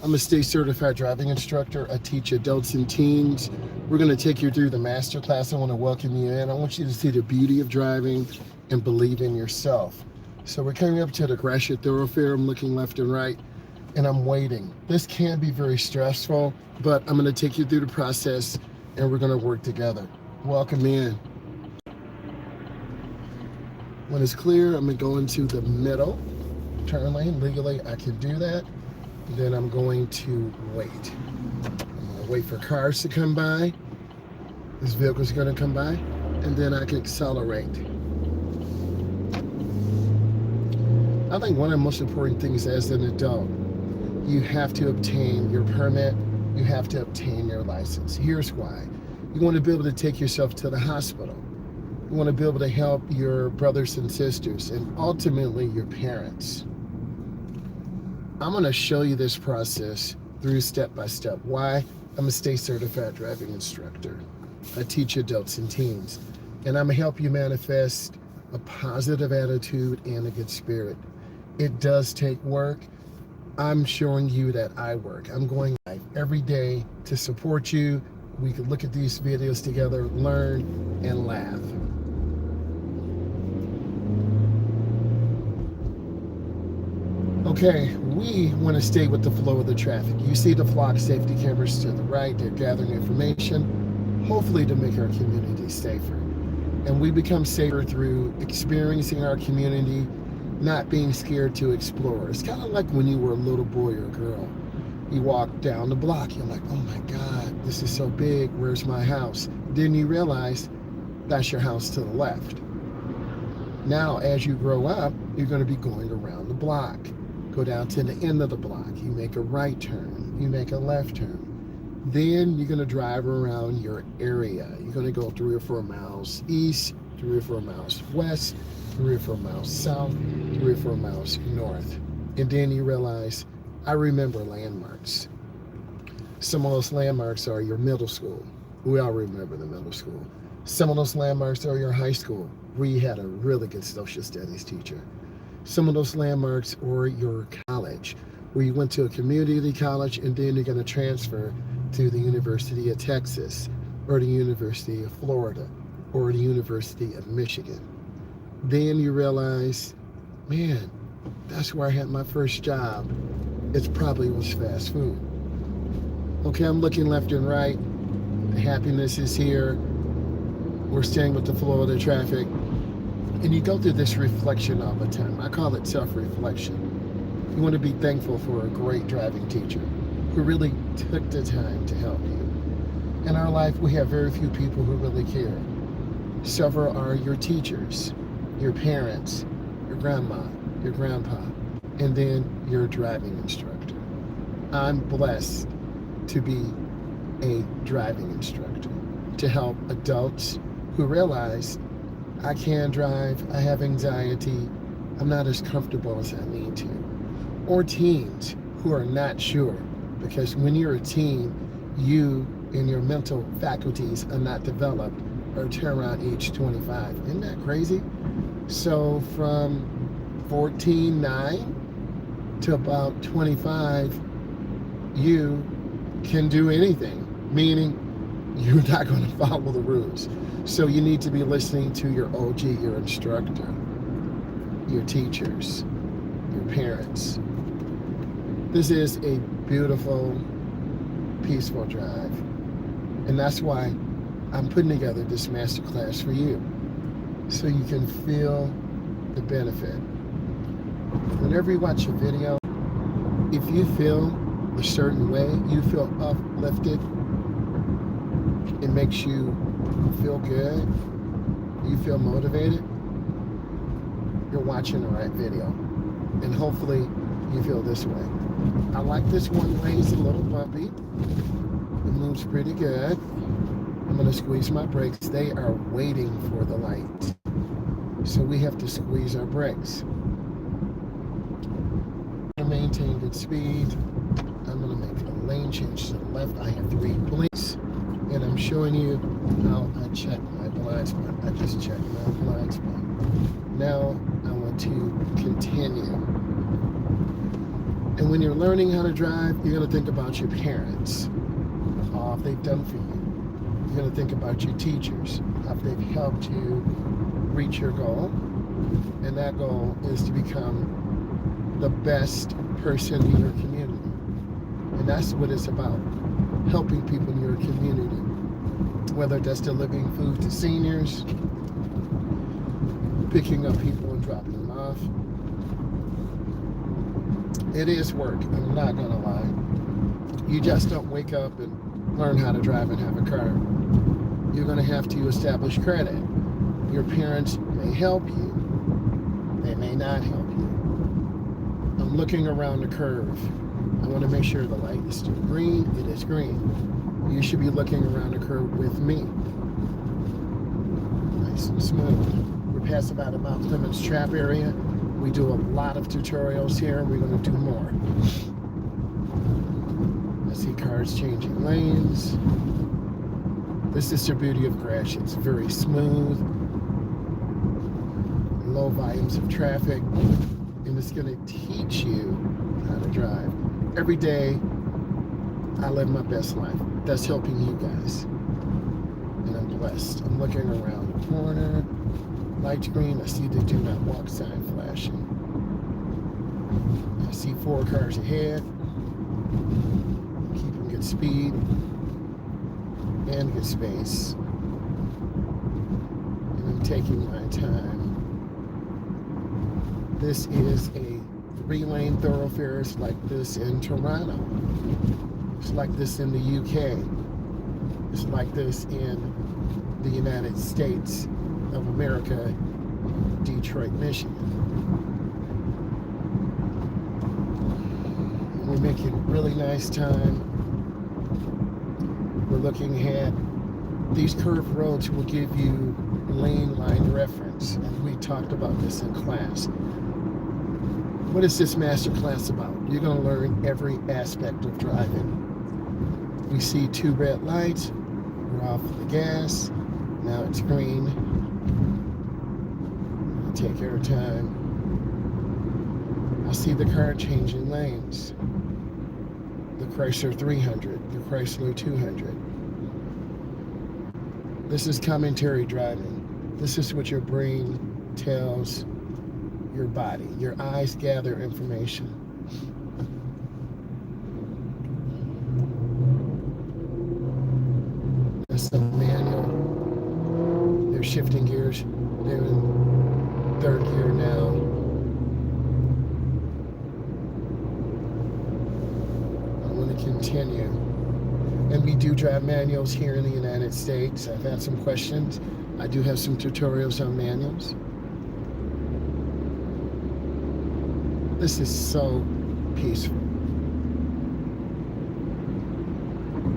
I'm a state certified driving instructor. I teach adults and teens. We're going to take you through the Masterclass. I want to welcome you in. I want you to see the beauty of driving and believe in yourself. So we're coming up to the Gratiot thoroughfare. I'm looking left and right, and I'm waiting. This can be very stressful, but I'm going to take you through the process, and we're going to work together. Welcome in. When it's clear, I'm going to go into the middle turn lane. Legally, I can do that. Then I'm going to wait. I'm going to wait for cars to come by. This vehicle's going to come by, and then I can accelerate. I think one of the most important things as an adult, you have to obtain your permit. You have to obtain your license. Here's why. You want to be able to take yourself to the hospital. You want to be able to help your brothers and sisters, and ultimately your parents. I'm going to show you this process through step by step. Why? I'm a state certified driving instructor. I teach adults and teens, and I'm going to help you manifest a positive attitude and a good spirit. It does take work. I'm showing you that I work. I'm going live every day to support you. We can look at these videos together, learn, and laugh. Okay, we want to stay with the flow of the traffic. You see the flock safety cameras to the right. They're gathering information, hopefully to make our community safer. And we become safer through experiencing our community, not being scared to explore. It's kind of like when you were a little boy or girl. You walk down the block, you're like, oh my God, this is so big, where's my house? Then you realize that's your house to the left. Now, as you grow up, you're going to be going around the block. Go down to the end of the block. You make a right turn. You make a left turn. Then you're going to drive around your area. You're going to go 3 or 4 miles east, 3 or 4 miles west, 3 or 4 miles south, 3 or 4 miles north. And then you realize, I remember landmarks. Some of those landmarks are your middle school. We all remember the middle school. Some of those landmarks are your high school, where you had a really good social studies teacher. Some of those landmarks are your college, where you went to a community college and then you're going to transfer to the University of Texas, or the University of Florida, or the University of Michigan. Then you realize, man, that's where I had my first job. It probably was fast food. Okay, I'm looking left and right. The happiness is here. We're staying with the flow of the traffic. And you go through this reflection all the time. I call it self-reflection. You want to be thankful for a great driving teacher who really took the time to help you. In our life, we have very few people who really care. Several are your teachers, your parents, your grandma, your grandpa, and then your driving instructor. I'm blessed to be a driving instructor, to help adults who realize I can drive, I have anxiety, I'm not as comfortable as I need to. Or teens who are not sure, because when you're a teen, you and your mental faculties are not developed or turn around age 25. Isn't that crazy? So from 14, 9 to about 25, you can do anything, meaning you're not going to follow the rules. So you need to be listening to your OG, your instructor, your teachers, your parents. This is a beautiful, peaceful drive. And that's why I'm putting together this masterclass for you, so you can feel the benefit. Whenever you watch a video, if you feel a certain way, you feel uplifted, it makes you feel good, you feel motivated, you're watching the right video. And hopefully you feel this way. I like this one way, it's a little bumpy. It moves pretty good. I'm going to squeeze my brakes. They are waiting for the light. So we have to squeeze our brakes. To maintain good speed, I'm going to make a lane change to the left. I have 3 blinks, and I'm showing you how I check my blind spot. I just checked my blind spot. Now I want to continue. And when you're learning how to drive, you're going to think about your parents, all they've done for you. You're going to think about your teachers, how they've helped you reach your goal. And that goal is to become the best person in your community. And that's what it's about, helping people in your community, whether that's delivering food to seniors, picking up people and dropping them off. It is work, I'm not gonna lie. You just don't wake up and learn how to drive and have a car. You're gonna have to establish credit. Your parents may help you, they may not help you. I'm looking around the curve. I want to make sure the light is still green. It is green. You should be looking around the curve with me. Nice and smooth. We're passing by the Mount Clemens Trap area. We do a lot of tutorials here. We're going to do more. I see cars changing lanes. This is the beauty of Gratiot. It's very smooth. Low volumes of traffic. And it's going to teach you how to drive. Every day, I live my best life. That's helping you guys. And I'm blessed. I'm looking around the corner. Light's green. I see the do not walk sign flashing. I see 4 cars ahead. Keeping good speed and good space. And I'm taking my time. This is a 3-lane thoroughfare. It's like this in Toronto. It's like this in the UK. It's like this in the United States of America, Detroit, Michigan. We're making really nice time. We're looking ahead. These curved roads will give you lane line reference, and we talked about this in class. What is this masterclass about? You're going to learn every aspect of driving. We see 2 red lights. We're off the gas. Now it's green. We'll take our time. I see the car changing lanes. The Chrysler 300, the Chrysler 200. This is commentary driving. This is what your brain tells your body. Your eyes gather information. That's the manual. They're shifting gears. They're in 3rd gear now. I want to continue. And we do drive manuals here in the United States. I've had some questions. I do have some tutorials on manuals. This is so peaceful.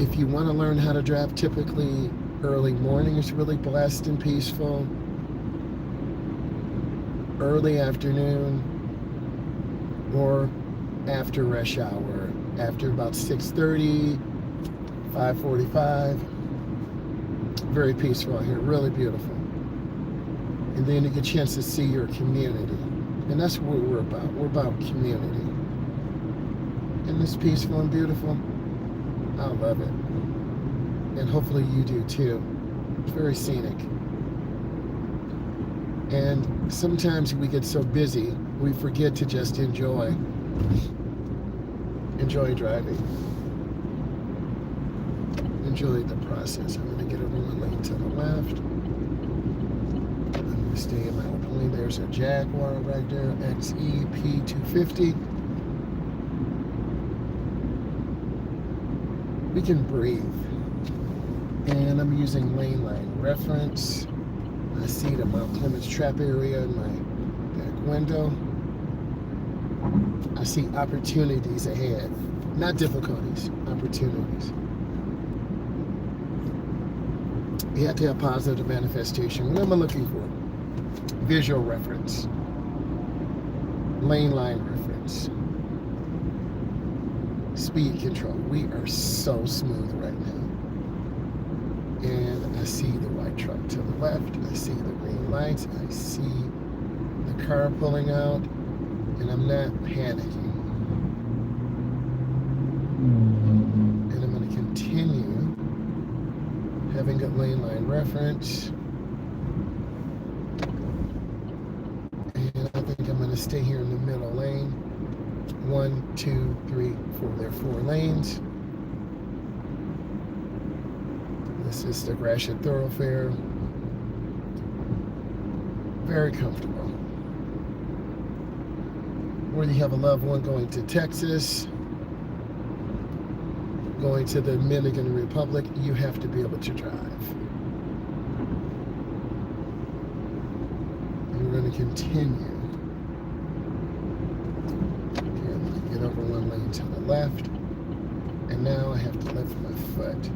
If you want to learn how to drive, typically early morning is really blessed and peaceful. Early afternoon or after rush hour, after about 6:30, 5:45. Very peaceful out here, really beautiful. And then you get a chance to see your community. And that's what we're about. We're about community. And it's peaceful and beautiful. I love it. And hopefully you do too. It's very scenic. And sometimes we get so busy, we forget to just enjoy driving. Enjoy the process. I'm going to get over the lane to the left. I'm going to stay in my open lane. There's a Jaguar right there, XEP250. We can breathe. And I'm using lane line reference. I see the Mount Clemens Trap area in my back window. I see opportunities ahead. Not difficulties, opportunities. You have to have positive manifestation. What am I looking for? Visual reference. Lane line reference. Speed control. We are so smooth right now. And I see the white truck to the left. I see the green lights. I see the car pulling out. And I'm not panicking. having good lane line reference. And I think I'm going to stay here in the middle lane. 1, 2, 3, 4. There are 4 lanes. This is the Gratiot thoroughfare. Very comfortable. Whether you have a loved one going to Texas, going to the Dominican Republic, you have to be able to drive. And we're going to continue. Okay, I'm going to get over 1 lane to the left. And now I have to lift my foot.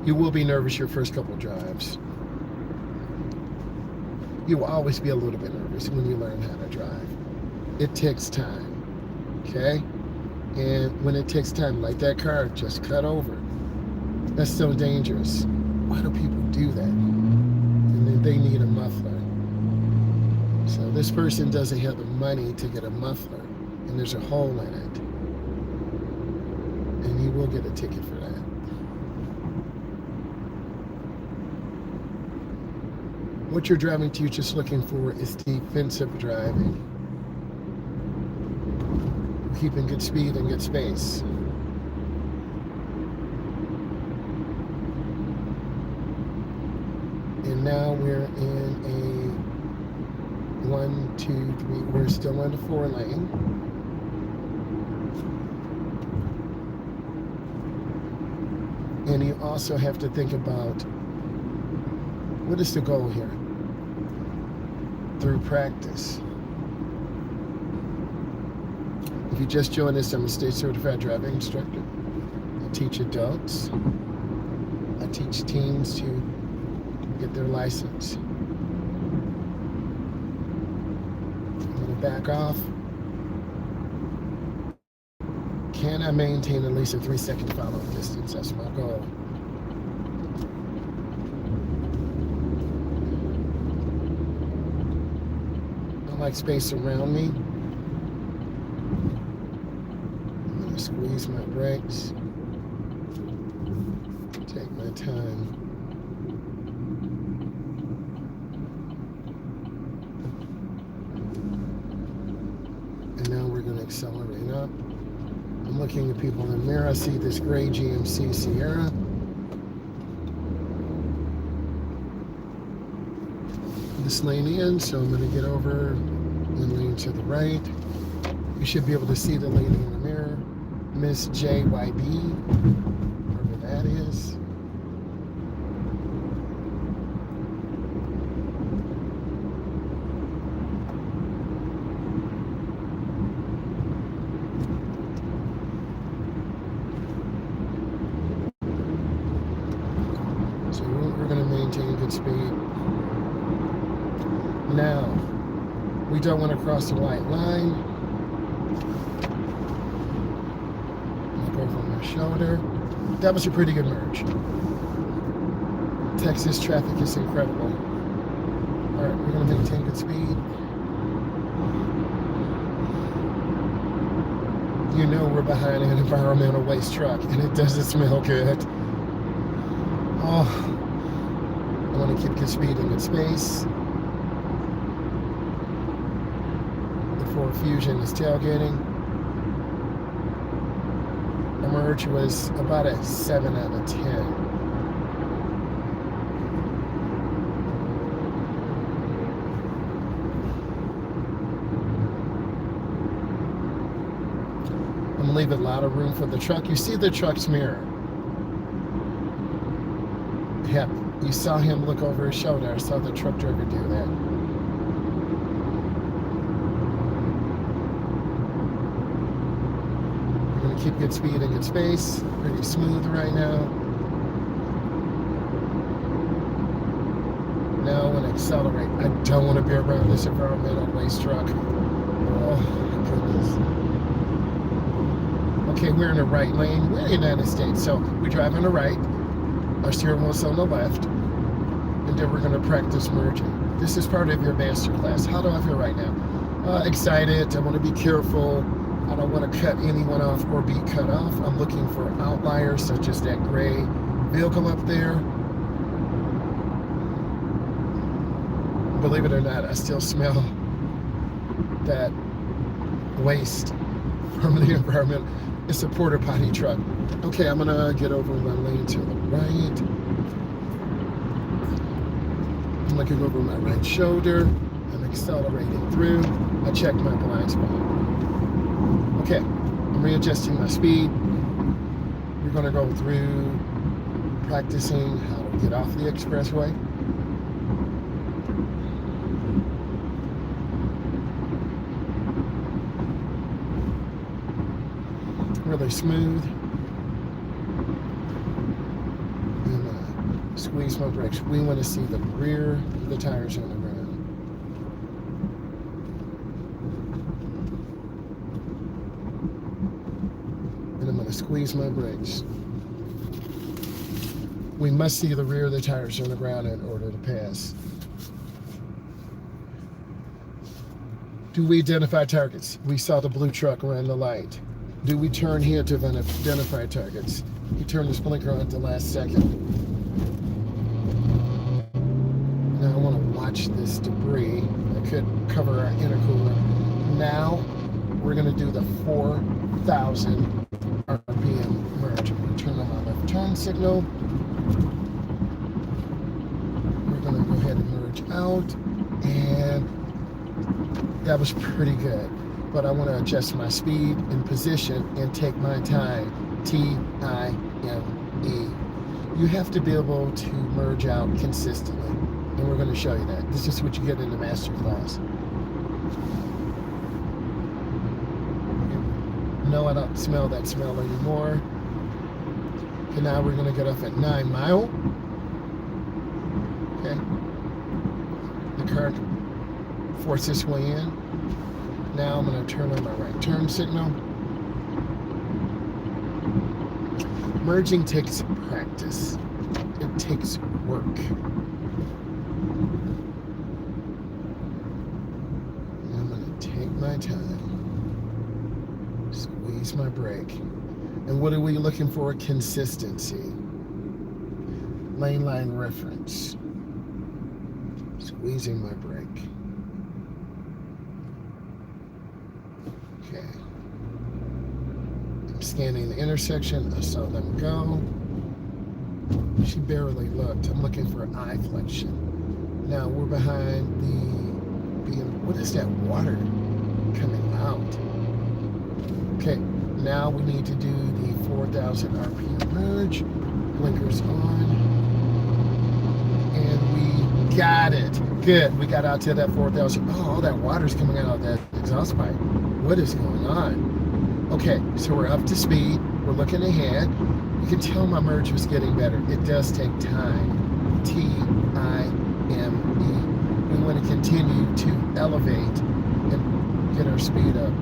You will be nervous your first couple of drives. You will always be a little bit nervous when you learn how to drive. It takes time, okay? And when it takes time, like that car just cut over. That's so dangerous. Why do people do that? And then they need a muffler. So this person doesn't have the money to get a muffler, and there's a hole in it. And you will get a ticket for that. What your driving teacher is looking for is defensive driving. Keeping good speed and good space. And now we're in a 1, 2, 3. We're still in the 4 lane. And you also have to think about, what is the goal here? Through practice. If you just joined us, I'm a state certified driving instructor. I teach adults. I teach teens to get their license. I'm going to back off. Can I maintain at least a 3-second follow distance? That's my goal. I like space around me. Squeeze my brakes. Take my time. And now we're going to accelerate up. I'm looking at people in the mirror. I see this gray GMC Sierra. This lane in, so I'm going to get over 1 lane to the right. You should be able to see the lady in the mirror. Miss JYB, whoever that is. So we're going to maintain good speed. Now, we don't want to cross the white line. Over my shoulder. That was a pretty good merge. Texas traffic is incredible. All right, we're going to maintain good speed. You know we're behind an environmental waste truck, and it doesn't smell good. Oh, I want to keep good speed and good space. The Ford Fusion is tailgating. Merge was about a 7 out of 10. I'm going to leave a lot of room for the truck. You see the truck's mirror. Yep, you saw him look over his shoulder. I saw the truck driver do that. Keep good speed and good space. Pretty smooth right now. Now I want to accelerate. I don't want to be around this environmental waste truck. Oh my goodness. Okay, we're in the right lane. We're in the United States, so we drive on the right. Our steering wheel's on the left. And then we're going to practice merging. This is part of your Masterclass. How do I feel right now? Excited. I want to be careful. I don't want to cut anyone off or be cut off. I'm looking for outliers such as that gray vehicle up there. Believe it or not, I still smell that waste from the environment. It's a porta potty truck. Okay, I'm gonna get over my lane to the right. I'm looking over my right shoulder. I'm accelerating through. I checked my blind spot. Okay, I'm readjusting my speed. We're gonna go through practicing how to get off the expressway. Really smooth. I'm gonna squeeze my brakes. We want to see the rear of the tires on the ground. And I'm gonna squeeze my brakes. We must see the rear of the tires on the ground in order to pass. Do we identify targets? We saw the blue truck around the light. Do we turn here to identify targets? You turn this blinker on at the last second. Now I want to watch this debris that could cover our intercooler. Now we're going to do the 4,000 RPM merge. I'm going to turn on my left turn signal. We're going to go ahead and merge out. And that was pretty good. But I want to adjust my speed and position and take my time. Time. You have to be able to merge out consistently. And we're going to show you that. This is what you get in the Masterclass. No, I don't smell that smell anymore. Okay, now we're going to get off at 9 Mile. Okay. The car forced its way in. Now I'm going to turn on my right turn signal. Merging takes practice. It takes work. I'm going to take my time. Squeeze my brake. And what are we looking for? Consistency. Lane line reference. Squeezing my brake. Okay. I'm scanning the intersection. I saw them go. She barely looked. I'm looking for eye flexion. Now we're behind what is that water coming out? Okay, now we need to do the 4,000 RPM merge. Blinkers on. And we got it. Good. We got out to that 4,000. Oh, all that water's coming out of that exhaust pipe. What is going on? Okay, so we're up to speed. We're looking ahead. You can tell my merge was getting better. It does take time. Time. We want to continue to elevate and get our speed up.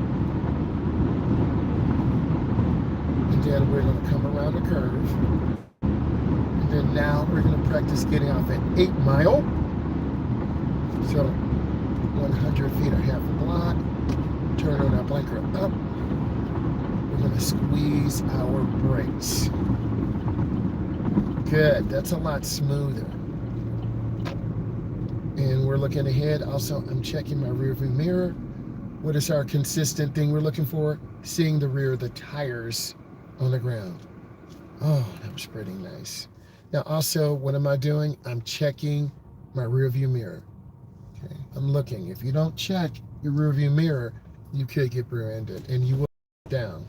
And then we're going to come around the curve. And then now we're going to practice getting off at 8 Mile. So 100 feet or half a block. Turn on our blinker up. We're going to squeeze our brakes. Good. That's a lot smoother. And we're looking ahead. Also, I'm checking my rearview mirror. What is our consistent thing we're looking for? Seeing the rear of the tires on the ground. Oh, that was pretty nice. Now, also, what am I doing? I'm checking my rearview mirror. Okay. I'm looking. If you don't check your rearview mirror, you could get rear-ended, and you will down.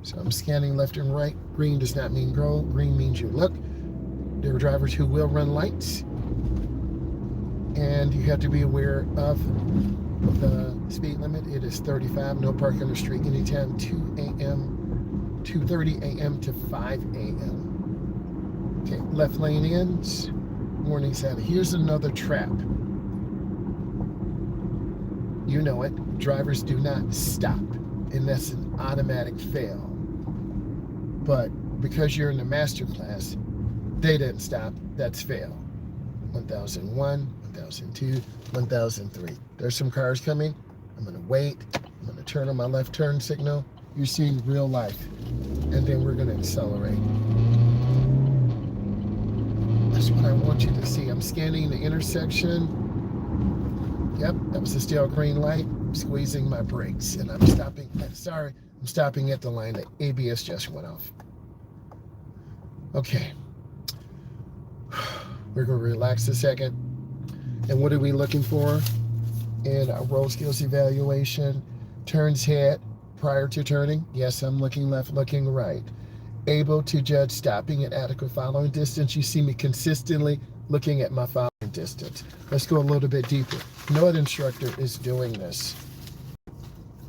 So I'm scanning left and right. Green does not mean go. Green means you look. There are drivers who will run lights, and you have to be aware of the speed limit. It is 35. No parking on the street anytime 2:30 a.m. to 5 a.m. Okay, left lane ends. Warning sign. Here's another trap. You know it. Drivers do not stop, and that's an automatic fail. But because you're in the Masterclass, they didn't stop. That's fail. 1001, 1002, 1003. There's some cars coming. I'm going to wait. I'm going to turn on my left turn signal. You're seeing real life. and then we're going to accelerate. That's what I want you to see. I'm scanning the intersection. Yep, that was a still green light. I'm squeezing my brakes, and I'm stopping. Sorry, I'm stopping at the line. The ABS just went off. Okay. We're going to relax a second. And what are we looking for in our road skills evaluation? Turns head prior to turning. Yes, I'm looking left, looking right. Able to judge stopping at adequate following distance. You see me consistently looking at my following distance. Let's go a little bit deeper. No instructor is doing this.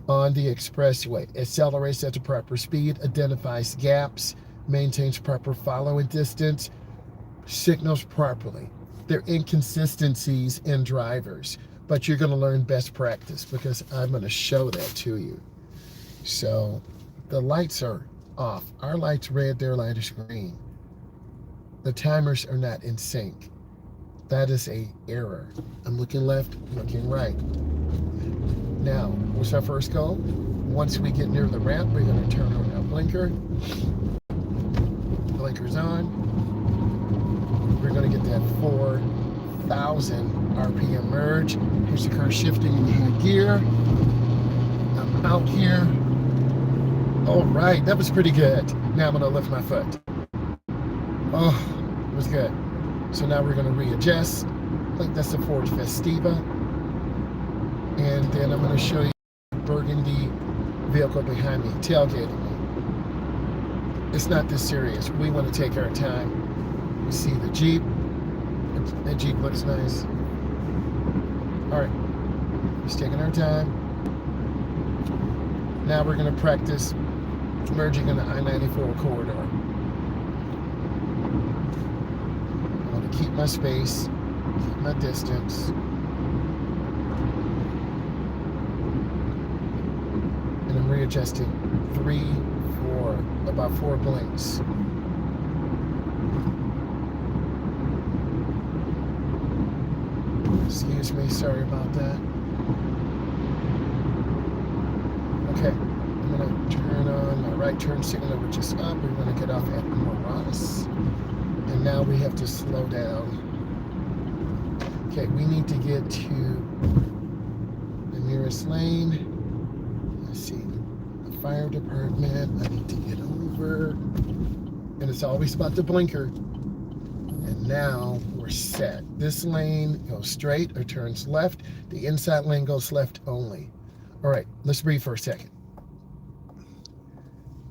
On the expressway, accelerates at the proper speed, identifies gaps, maintains proper following distance, signals properly. There are inconsistencies in drivers, but you're going to learn best practice because I'm going to show that to you. So the lights are off. Our light's red, their light is green. The timers are not in sync. That is a error. I'm looking left, looking right. Now, what's our first goal? Once we get near the ramp, we're going to turn on our blinker. Blinker's on. We're going to get that 4,000 RPM merge. Here's the car shifting in high gear. I'm out here. All right, that was pretty good. Now I'm going to lift my foot. Oh, it was good. So now we're going to readjust. I think that's the Ford Festiva. And then I'm going to show you the burgundy vehicle behind me, tailgating me. It's not this serious. We want to take our time. We see the Jeep. That Jeep looks nice. All right, just taking our time. Now we're going to practice merging in the I-94 corridor. I want to keep my space, keep my distance. And I'm readjusting 3, 4, about 4 blinks. Excuse me, sorry about that. Okay, I'm going to turn on my right turn signal, which is up. We're going to get off at Morales. And now we have to slow down. Okay, we need to get to the nearest lane. Let's see, the fire department. I need to get over. And it's always about the blinker. And now we're set. This lane goes straight or turns left. The inside lane goes left only. All right, let's breathe for a second.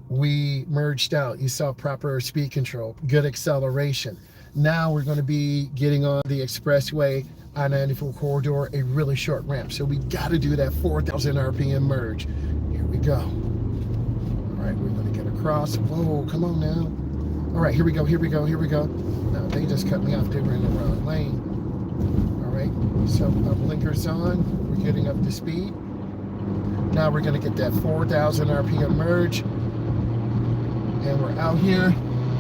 We merged out. You saw proper speed control, good acceleration. Now we're going to be getting on the expressway, I-94 corridor, a really short ramp. So we got to do that 4,000 RPM merge. Here we go. All right, we're going to get across. Whoa, come on now. All right, here we go, here we go, here we go. Now, they just cut me off. They were in the wrong lane. All right, so our blinker's on. We're getting up to speed. Now we're going to get that 4,000 RPM merge. And we're out here.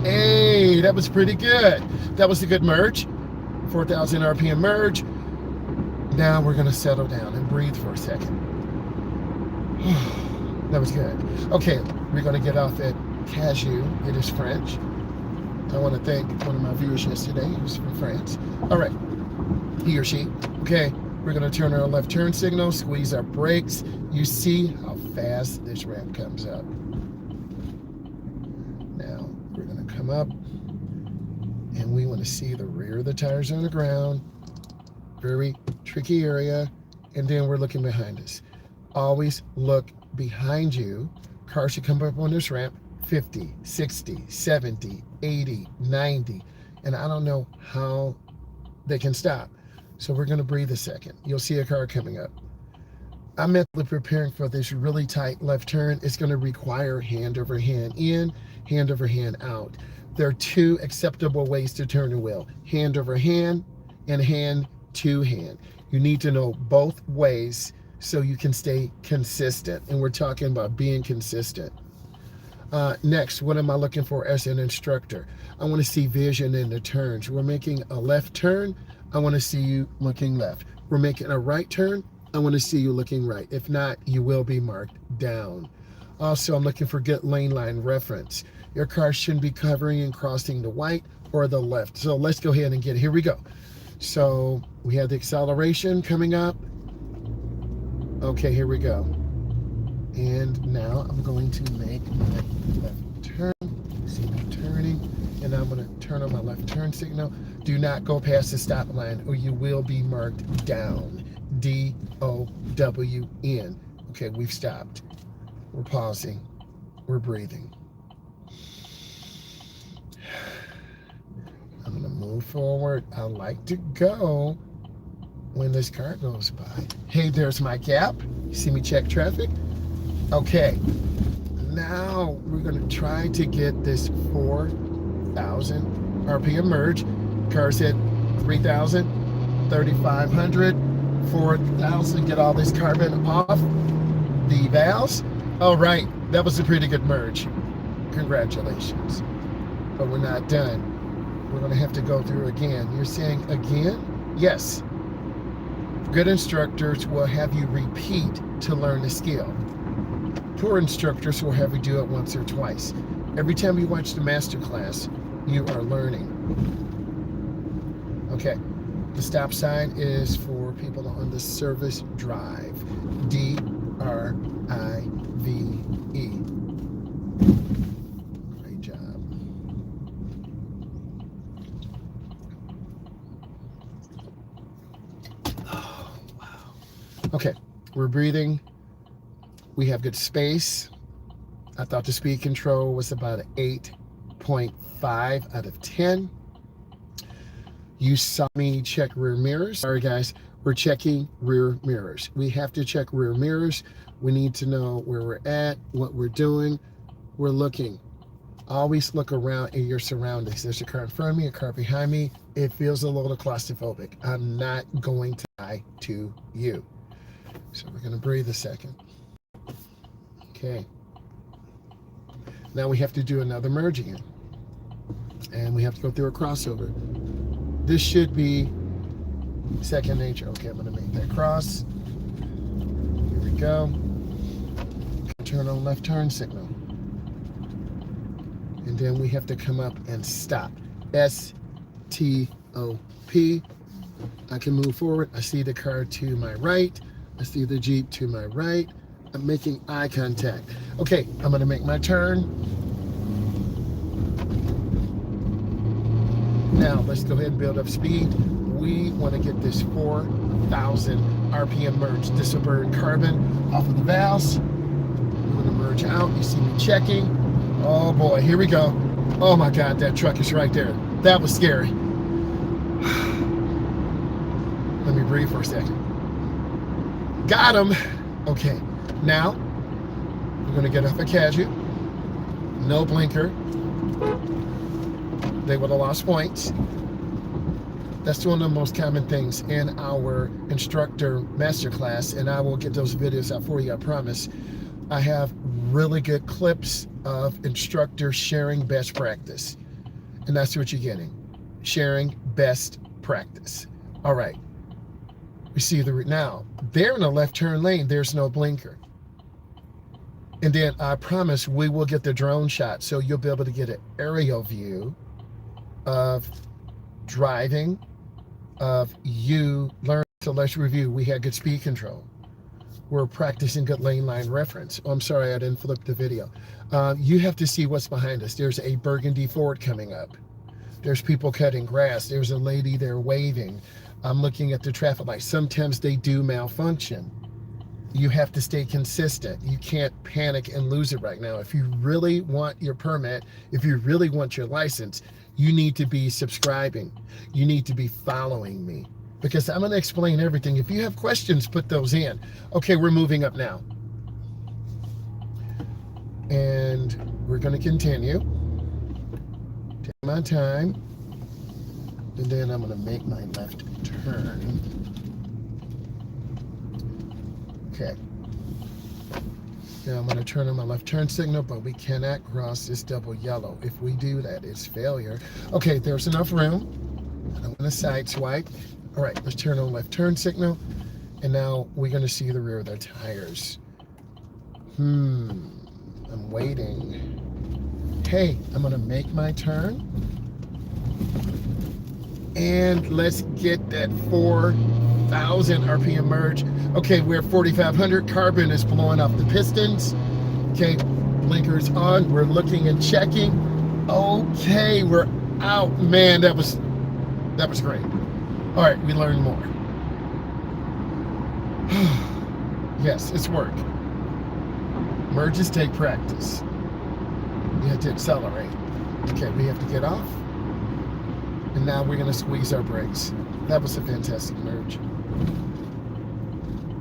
Hey, that was pretty good. That was a good merge. 4,000 RPM merge. Now we're going to settle down and breathe for a second. That was good. Okay, we're going to get off at Cashew. It is French. I want to thank one of my viewers yesterday who's from France. All right, he or she. Okay, we're going to turn our left turn signal, squeeze our brakes. You see how fast this ramp comes up. Now, we're going to come up, and we want to see the rear of the tires on the ground. Very tricky area. And then we're looking behind us. Always look behind you. Cars should come up on this ramp 50, 60, 70, 80, 90. And I don't know how they can stop. So we're going to breathe a second. You'll see a car coming up. I'm mentally preparing for this really tight left turn. It's going to require hand over hand in, hand over hand out. There are 2 acceptable ways to turn a wheel: hand over hand and hand to hand. You need to know both ways so you can stay consistent. And we're talking about being consistent. Next, what am I looking for as an instructor? I want to see vision in the turns. We're making a left turn. I want to see you looking left. We're making a right turn. I want to see you looking right. If not, you will be marked down. Also, I'm looking for good lane line reference. Your car shouldn't be covering and crossing the white or the left. So let's go ahead and get it. Here we go. So we have the acceleration coming up. Okay, here we go. And now I'm going to make my left turn. See me turning. And I'm going to turn on my left turn signal. Do not go past the stop line or you will be marked down. D-O-W-N. Okay, we've stopped. We're pausing. We're breathing. I'm going to move forward. I like to go when this car goes by. Hey, there's my gap. You see me check traffic? Okay. Now we're going to try to get this 4,000 RPM merge. Car's hit 3,000, 3,500, 4,000. Get all this carbon off the valves. All right, that was a pretty good merge. Congratulations. But we're not done. We're going to have to go through again. You're saying again? Yes. Good instructors will have you repeat to learn the skill. Poor instructors will have you do it once or twice. Every time you watch the Masterclass, you are learning. Okay, the stop sign is for people on the service drive. D-R-I-V-E. Great job. Oh, wow. Okay, we're breathing. We have good space. I thought the speed control was about an 8.5 out of 10. You saw me check rear mirrors. Sorry guys, we're checking rear mirrors. We have to check rear mirrors. We need to know where we're at, what we're doing. We're looking. Always look around in your surroundings. There's a car in front of me, a car behind me. It feels a little claustrophobic. I'm not going to lie to you. So we're gonna breathe a second. Okay. Now we have to do another merge again. And we have to go through a crossover. This should be second nature. Okay, I'm gonna make that cross. Here we go. Turn on left turn signal. And then we have to come up and stop. S-T-O-P. I can move forward. I see the car to my right. I see the Jeep to my right. I'm making eye contact. Okay, I'm gonna make my turn. Now, let's go ahead and build up speed. We want to get this 4,000 RPM merge. This will burn carbon off of the valves. We're going to merge out. You see me checking. Oh boy, here we go. Oh my God, that truck is right there. That was scary. Let me breathe for a second. Got him. Okay, now we're going to get off a Gratiot. No blinker. They would have lost points. That's one of the most common things in our instructor masterclass, and I will get those videos out for you, I promise. I have really good clips of instructors sharing best practice, and that's what you're getting. Sharing best practice. All right. We see now, they're in a left turn lane. There's no blinker. And then I promise we will get the drone shot, so you'll be able to get an aerial view of driving, of you learning. So let's review. We had good speed control. We're practicing good lane line reference. Oh, I'm sorry, I didn't flip the video. You have to see what's behind us. There's a burgundy Ford coming up. There's people cutting grass. There's a lady there waving. I'm looking at the traffic lights. Sometimes they do malfunction. You have to stay consistent. You can't panic and lose it right now. If you really want your permit, if you really want your license, you need to be subscribing. You need to be following me, because I'm going to explain everything. If you have questions, put those in. Okay, we're moving up now. And we're going to continue. Take my time. And then I'm going to make my left turn. Okay. Now I'm going to turn on my left turn signal, but we cannot cross this double yellow. If we do that, it's failure. Okay, there's enough room. I'm going to side swipe. All right, let's turn on left turn signal. And now we're going to see the rear of their tires. I'm waiting. Hey, I'm gonna make my turn. And let's get that 4,000 RPM merge. Okay, we're at 4,500. Carbon is blowing off the pistons. Okay, blinkers on. We're looking and checking. Okay, we're out. Man, that was great. All right, we learned more. Yes, it's work. Merges take practice. You have to accelerate. Okay, we have to get off. And now we're gonna squeeze our brakes. That was a fantastic merge.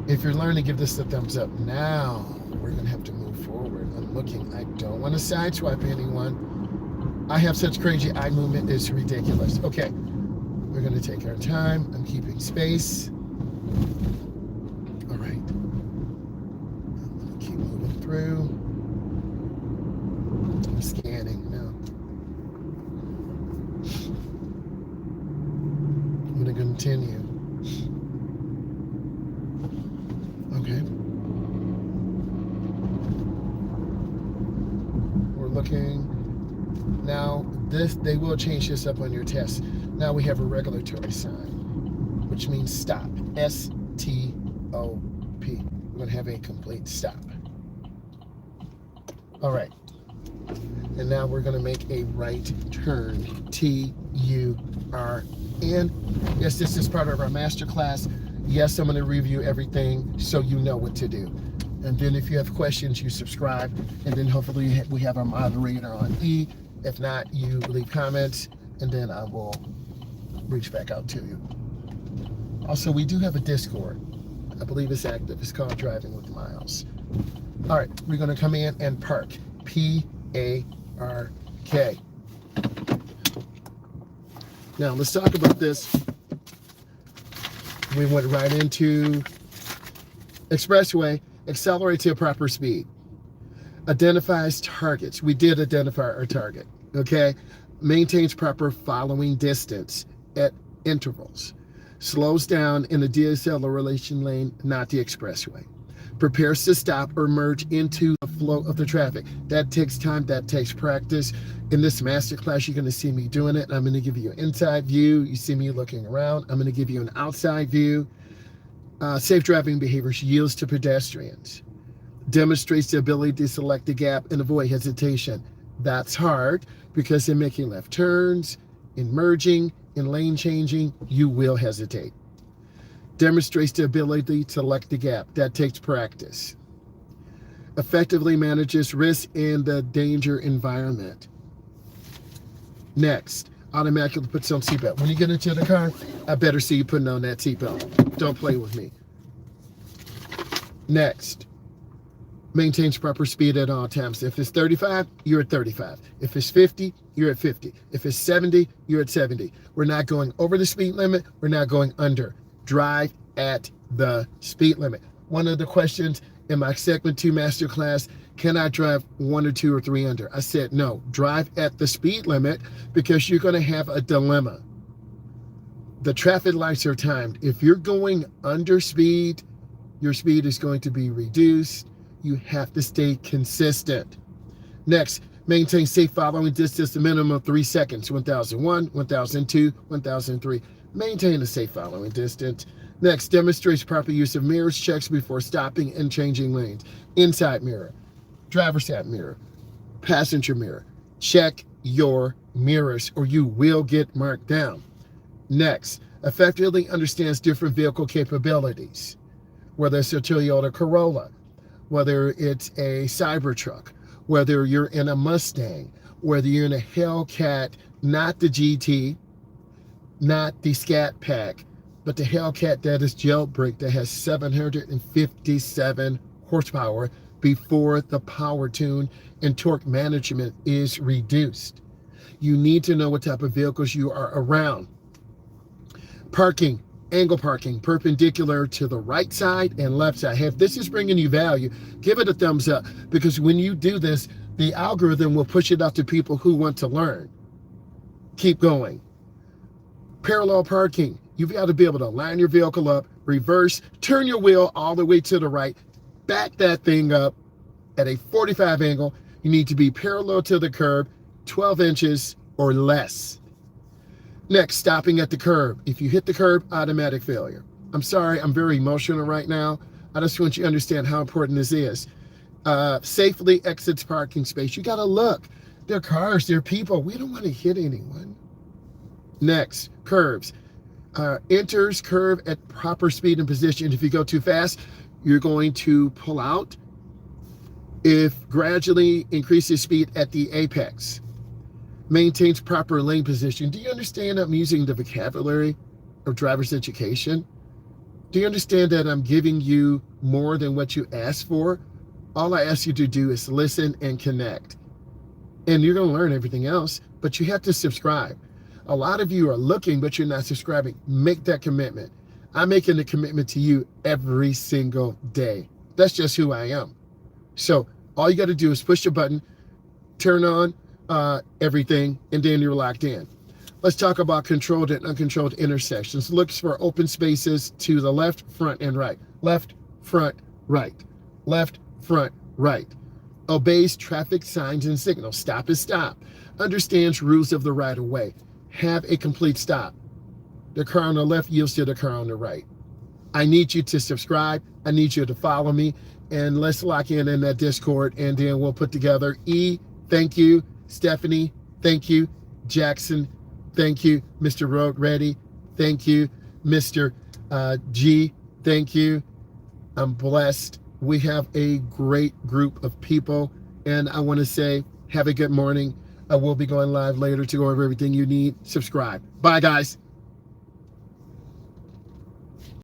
If you're learning, give this a thumbs up. Now we're gonna have to move forward. I'm looking. I don't want to sideswipe anyone. I have such crazy eye movement, it's ridiculous. Okay, we're gonna take our time. I'm keeping space. All right. I'm gonna keep moving through. I'm scanning now. I'm gonna continue. Okay. We're looking. Now, they will change this up on your test. Now we have a regulatory sign, which means stop. S-T-O-P. We're gonna have a complete stop. All right. And now we're gonna make a right turn. T-U-R-N. Yes, this is part of our masterclass. Yes, I'm gonna review everything so you know what to do. And then if you have questions, you subscribe. And then hopefully we have our moderator on E. If not, you leave comments and then I will reach back out to you. Also, we do have a Discord. I believe it's active. It's called Driving with Myles. All right, we're gonna come in and park. P-A-R-K. Now, let's talk about this. We went right into expressway, accelerate to a proper speed. Identifies targets. We did identify our target, okay? Maintains proper following distance at intervals. Slows down in the deceleration lane, not the expressway. Prepares to stop or merge into the flow of the traffic. That takes time, that takes practice. In this masterclass, you're gonna see me doing it. I'm gonna give you an inside view. You see me looking around. I'm gonna give you an outside view. Safe driving behaviors yields to pedestrians. Demonstrates the ability to select the gap and avoid hesitation. That's hard because in making left turns, in merging, in lane changing, you will hesitate. Demonstrates the ability to select the gap. That takes practice. Effectively manages risk in the danger environment. Next, automatically puts on seatbelt. When you get into the car, I better see you putting on that seatbelt. Don't play with me. Next, maintains proper speed at all times. If it's 35, you're at 35. If it's 50, you're at 50. If it's 70, you're at 70. We're not going over the speed limit. We're not going under. Drive at the speed limit. One of the questions in my segment 2 masterclass, can I drive 1 or 2 or 3 under? I said, no, drive at the speed limit because you're going to have a dilemma. The traffic lights are timed. If you're going under speed, your speed is going to be reduced. You have to stay consistent. Next, maintain safe following distance, a minimum of 3 seconds. 1001, 1002, 1003. Maintain a safe following distance. Next, demonstrates proper use of mirrors, checks before stopping and changing lanes. Inside mirror, driver's side mirror, passenger mirror. Check your mirrors or you will get marked down. Next, effectively understands different vehicle capabilities, whether it's a Toyota Corolla, whether it's a Cybertruck, whether you're in a Mustang, whether you're in a Hellcat, not the GT, not the Scat Pack, but the Hellcat that is jailbreak that has 757 horsepower before the power tune and torque management is reduced. You need to know what type of vehicles you are around. Parking, angle parking, perpendicular to the right side and left side. If this is bringing you value, give it a thumbs up because when you do this, the algorithm will push it out to people who want to learn. Keep going. Parallel parking. You've got to be able to line your vehicle up, reverse, turn your wheel all the way to the right, back that thing up at a 45 angle, You need to be parallel to the curb, 12 inches or less. Next, stopping at the curb. If you hit the curb, automatic failure. I'm sorry, I'm very emotional right now. I just want you to understand how important this is. Safely exits parking space. You got to look. There are cars, there are people. We don't want to hit anyone. Next, curves. Enters curve at proper speed and position. If you go too fast, you're going to pull out. If gradually increases speed at the apex. Maintains proper lane position. Do you understand I'm using the vocabulary of driver's education? Do you understand that I'm giving you more than what you asked for? All I ask you to do is listen and connect. And you're going to learn everything else, but you have to subscribe. A lot of you are looking, but you're not subscribing. Make that commitment. I'm making the commitment to you every single day. That's just who I am. So all you got to do is push the button, turn on everything, and then you're locked in. Let's talk about controlled and uncontrolled intersections. Looks for open spaces to the left, front, and right. Left, front, right. Left, front, right. Obeys traffic signs and signals. Stop is stop. Understands rules of the right of way. Have a complete stop. The car on the left yields to the car on the right. I need you to subscribe. I need you to follow me. And let's lock in that Discord, and then we'll put together. Thank you. Stephanie, thank you. Jackson, thank you. Mr. Road Ready, thank you. Mr. G, thank you. I'm blessed. We have a great group of people, and I want to say, have a good morning. I will be going live later to go over everything you need. Subscribe. Bye, guys.